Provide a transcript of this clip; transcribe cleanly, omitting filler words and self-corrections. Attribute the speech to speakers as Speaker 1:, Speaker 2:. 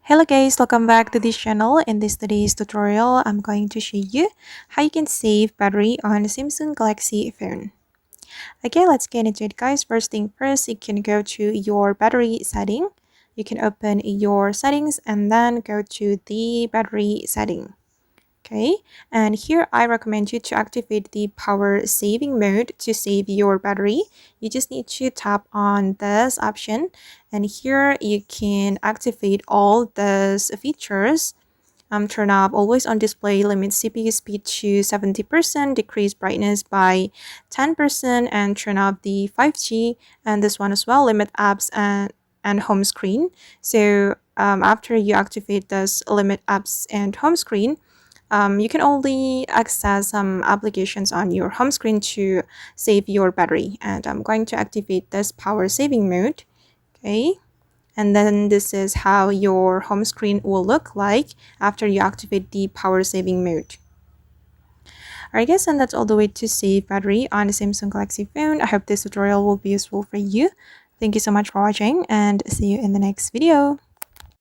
Speaker 1: Hello guys, welcome back to this channel. In this today's tutorial, I'm going to show you how you can save battery on the Samsung Galaxy phone. Okay, let's get into it guys. First thing first, you can go to your battery setting. You can open your settings and then go to the battery setting. Okay, and here I recommend you to activate the power saving mode to save your battery. You just need to tap on this option, and here you can activate all these features. Turn off always on display, limit CPU speed to 70%, decrease brightness by 10%, and turn off the 5G, and this one as well, limit apps and home screen. So after you activate this limit apps and home screen, you can only access some applications on your home screen to save your battery. And I'm going to activate this power saving mode. Okay. And then this is how your home screen will look like after you activate the power saving mode. Alright guys, and that's all the way to save battery on the Samsung Galaxy phone. I hope this tutorial will be useful for you. Thank you so much for watching and see you in the next video.